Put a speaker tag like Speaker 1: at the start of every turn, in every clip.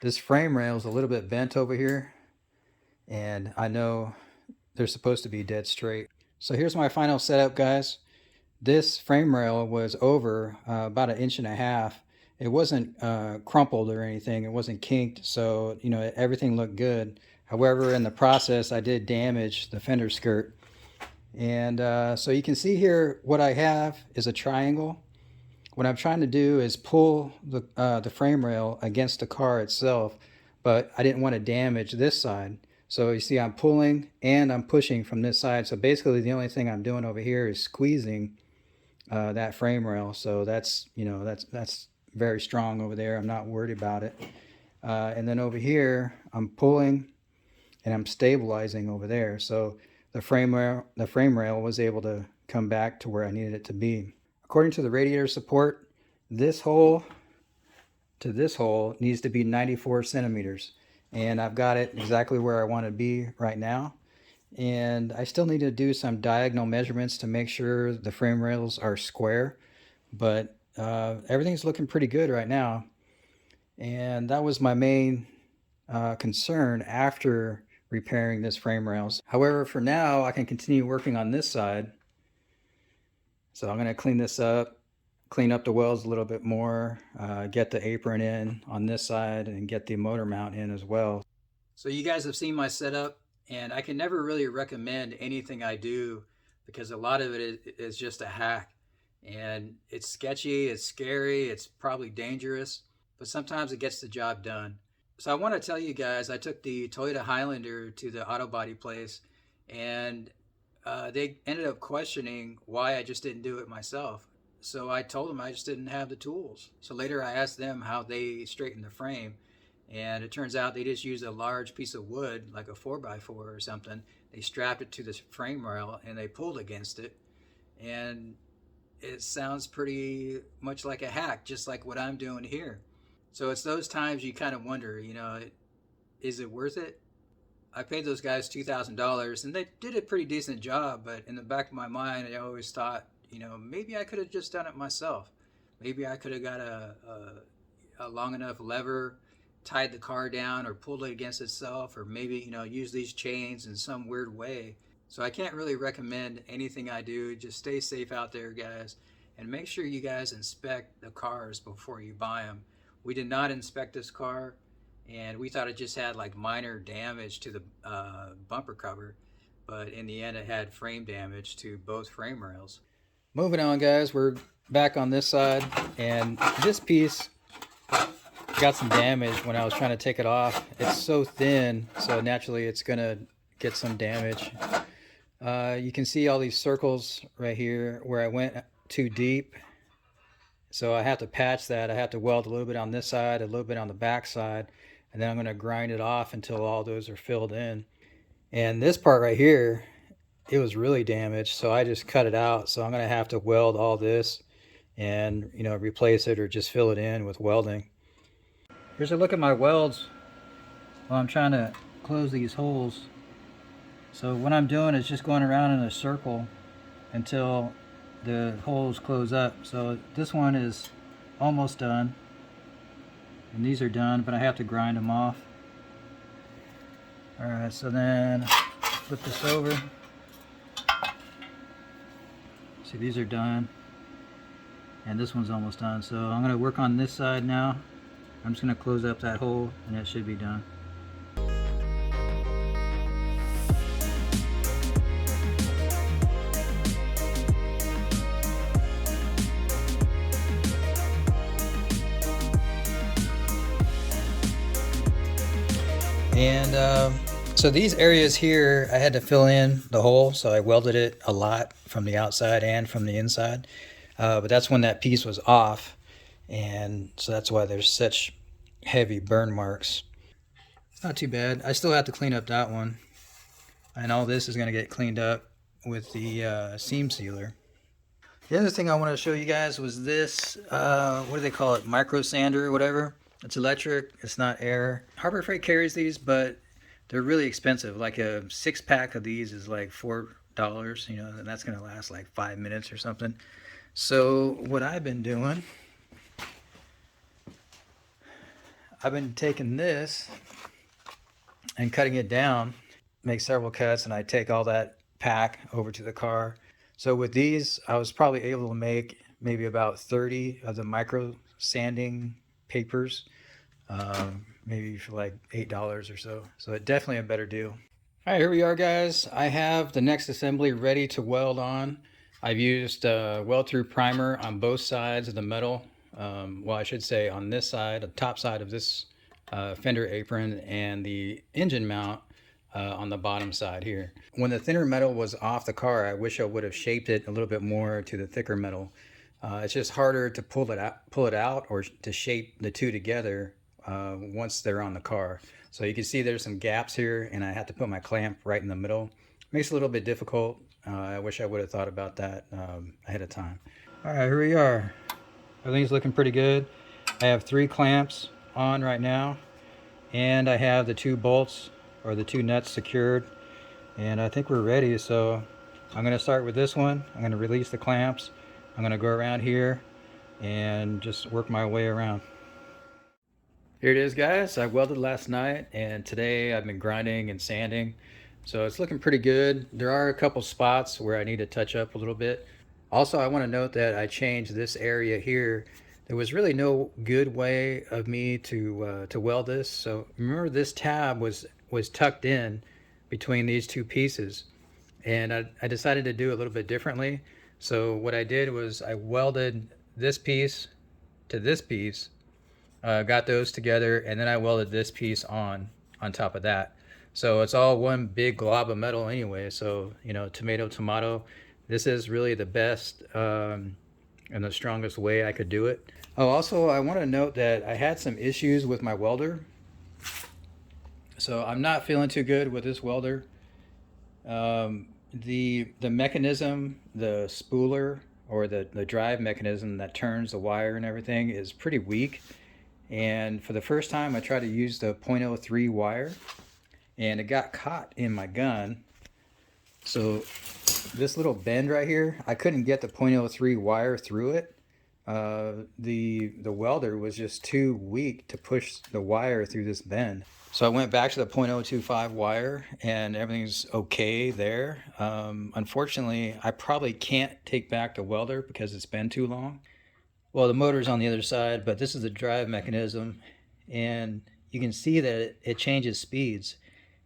Speaker 1: This frame rail is a little bit bent over here, and I know they're supposed to be dead straight. So here's my final setup, guys. This frame rail was over about 1.5 inches. It wasn't crumpled or anything. It wasn't kinked, so everything looked good. However, in the process, I did damage the fender skirt. And so you can see here what I have is a triangle. What I'm trying to do is pull the frame rail against the car itself, but I didn't want to damage this side. So you see I'm pulling and I'm pushing from this side. So basically the only thing I'm doing over here is squeezing that frame rail. So that's very strong over there. I'm not worried about it. And then over here I'm pulling and I'm stabilizing over there. So the frame rail was able to come back to where I needed it to be. According to the radiator support, this hole to this hole needs to be 94 centimeters. And I've got it exactly where I want to be right now. And I still need to do some diagonal measurements to make sure the frame rails are square. But everything's looking pretty good right now. And that was my main concern after repairing this frame rails. However, for now, I can continue working on this side. So I'm going to clean this up, clean up the welds a little bit more, get the apron in on this side, and get the motor mount in as well. So you guys have seen my setup, and I can never really recommend anything I do because a lot of it is just a hack. And it's sketchy, it's scary, it's probably dangerous, but sometimes it gets the job done. So I want to tell you guys, I took the Toyota Highlander to the auto body place, and they ended up questioning why I just didn't do it myself. So I told them I just didn't have the tools. So later I asked them how they straightened the frame, and it turns out they just used a large piece of wood, like a 4x4 or something. They strapped it to this frame rail and they pulled against it, and it sounds pretty much like a hack, just like what I'm doing here. So it's those times you kind of wonder, is it worth it? I paid those guys $2,000 and they did a pretty decent job, but in the back of my mind, I always thought, maybe I could have just done it myself. Maybe I could have got a long enough lever, tied the car down or pulled it against itself, or maybe, use these chains in some weird way. So I can't really recommend anything I do. Just stay safe out there, guys, and make sure you guys inspect the cars before you buy them. We did not inspect this car, and we thought it just had like minor damage to the bumper cover, but in the end it had frame damage to both frame rails. Moving on, guys, we're back on this side, and this piece got some damage when I was trying to take it off. It's so thin, so naturally it's gonna get some damage. You can see all these circles right here where I went too deep. So I have to patch that. I have to weld a little bit on this side, a little bit on the back side, and then I'm going to grind it off until all those are filled in. And this part right here, it was really damaged, so I just cut it out. So I'm going to have to weld all this and replace it or just fill it in with welding. Here's a look at my welds while I'm trying to close these holes. So what I'm doing is just going around in a circle until the holes close up. So this one is almost done, and these are done, but I have to grind them off. Alright, so then flip this over. See, these are done, and this one's almost done. So I'm going to work on this side now. I'm just going to close up that hole, and it should be done. And so these areas here, I had to fill in the hole, so I welded it a lot from the outside and from the inside. But that's when that piece was off, and so that's why there's such heavy burn marks. It's not too bad. I still have to clean up that one, and all this is going to get cleaned up with the seam sealer. The other thing I wanted to show you guys was this, what do they call it, micro sander or whatever. It's electric, it's not air. Harbor Freight carries these, but they're really expensive. Like a 6-pack of these is like $4, and that's gonna last like 5 minutes or something. So what I've been doing, I've been taking this and cutting it down, make several cuts, and I take all that pack over to the car. So with these, I was probably able to make maybe about 30 of the micro sanding papers, maybe for like $8 or so. So it definitely a better deal. All right, here we are, guys. I have the next assembly ready to weld on. I've used weld through primer on both sides of the metal. Well, I should say on this side, the top side of this fender apron, and the engine mount on the bottom side here. When the thinner metal was off the car, I wish I would have shaped it a little bit more to the thicker metal. It's just harder to pull it out or to shape the two together once they're on the car. So you can see there's some gaps here, and I have to put my clamp right in the middle. Makes it a little bit difficult. I wish I would have thought about that ahead of time. All right, here we are. Everything's looking pretty good. I have 3 clamps on right now, and I have the 2 bolts or the 2 nuts secured, and I think we're ready. So I'm going to start with this one. I'm going to release the clamps. I'm going to go around here and just work my way around. Here it is, guys. I welded last night, and today I've been grinding and sanding, so it's looking pretty good. There are a couple spots where I need to touch up a little bit. Also, I want to note that I changed this area here. There was really no good way of me to weld this. So remember, this tab was tucked in between these 2 pieces, and I decided to do a little bit differently. So what I did was I welded this piece to this piece, got those together, and then I welded this piece on top of that. So it's all one big glob of metal anyway. So, you know, tomato, tomato. This is really the best and the strongest way I could do it. Oh, also, I want to note that I had some issues with my welder. So I'm not feeling too good with this welder. The mechanism, the spooler, or the drive mechanism that turns the wire and everything is pretty weak. And for the first time, I tried to use the 0.03 wire, and it got caught in my gun. So this little bend right here, I couldn't get the 0.03 wire through it. The welder was just too weak to push the wire through this bend. So I went back to the 0.025 wire, and everything's okay there. Unfortunately, I probably can't take back the welder because it's been too long. Well, the motor's on the other side, but this is the drive mechanism, and you can see that it changes speeds.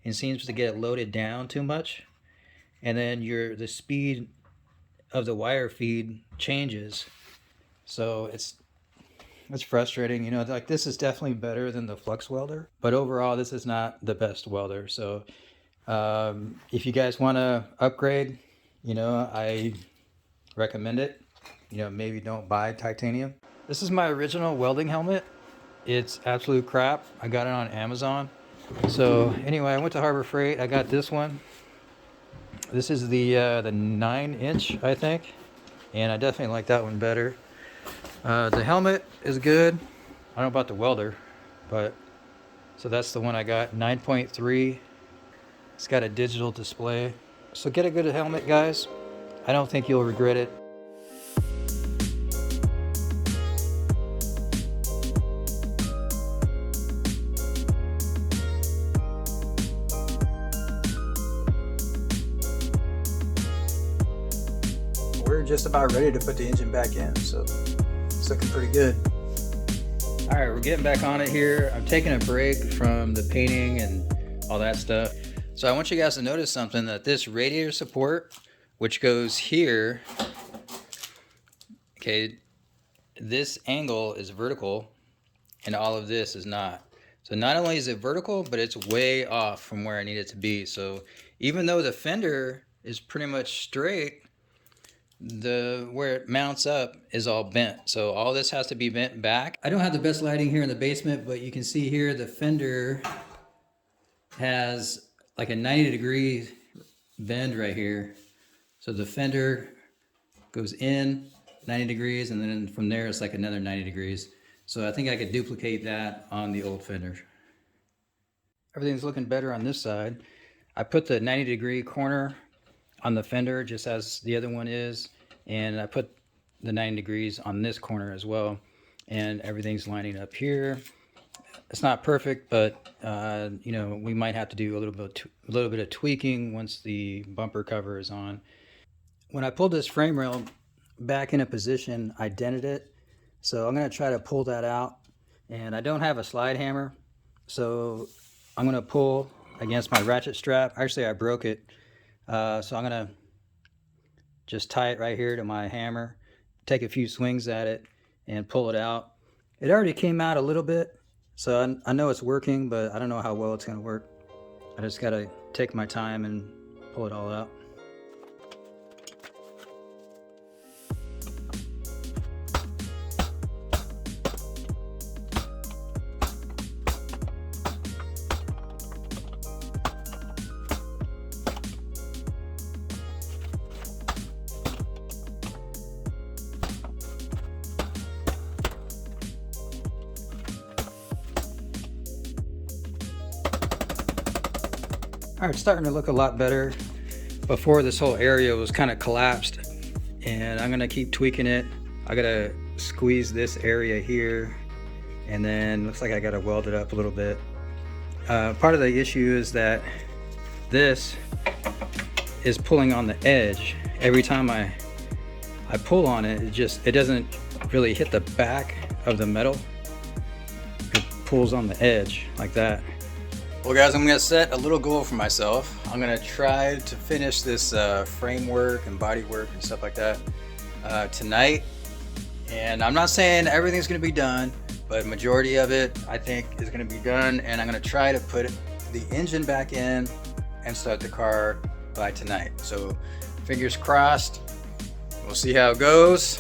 Speaker 1: It seems to get loaded down too much, and then the speed of the wire feed changes. So it's frustrating, you know. Like, this is definitely better than the flux welder, but overall this is not the best welder. So if you guys want to upgrade, you know, I recommend it. You know, maybe don't buy titanium. This is my original welding helmet. It's absolute crap. I got it on Amazon. So anyway, I went to Harbor Freight. I got this one. This is the 9-inch, I think, and I definitely like that one better. The helmet is good. I don't know about the welder, but so that's the one I got, 9.3. It's got a digital display. So get a good helmet, guys. I don't think you'll regret it. We're just about ready to put the engine back in, so it's looking pretty good. All right, we're getting back on it here. I'm taking a break from the painting and all that stuff. So I want you guys to notice something, that this radiator support, which goes here, okay, this angle is vertical and all of this is not. So not only is it vertical, but it's way off from where I need it to be. So even though the fender is pretty much straight, where it mounts up is all bent. So all this has to be bent back. I don't have the best lighting here in the basement, but you can see here the fender has like a 90-degree bend right here. So the fender goes in 90 degrees, and then from there it's like another 90 degrees. So I think I could duplicate that on the old fender. Everything's looking better on this side. I put the 90-degree corner on the fender just as the other one is, and I put the 90 degrees on this corner as well, and everything's lining up here. It's not perfect, but you know, we might have to do a little bit of tweaking once the bumper cover is on. When I pulled this frame rail back into position, I dented it. So I'm going to try to pull that out. And I don't have a slide hammer, so I'm going to pull against my ratchet strap. Actually, I broke it. So I'm going to just tie it right here to my hammer, take a few swings at it, and pull it out. It already came out a little bit, so I know it's working, but I don't know how well it's going to work. I just got to take my time and pull it all out. All right, it's starting to look a lot better. Before, this whole area was kind of collapsed, and I'm gonna keep tweaking it. I gotta squeeze this area here, and then looks like I gotta weld it up a little bit. Part of the issue is that this is pulling on the edge. Every time I pull on it, it doesn't really hit the back of the metal. It pulls on the edge like that. Well guys, I'm gonna set a little goal for myself. I'm gonna try to finish this framework and body work and stuff like that tonight. And I'm not saying everything's gonna be done, but majority of it I think is gonna be done. And I'm gonna try to put the engine back in and start the car by tonight. So fingers crossed, we'll see how it goes.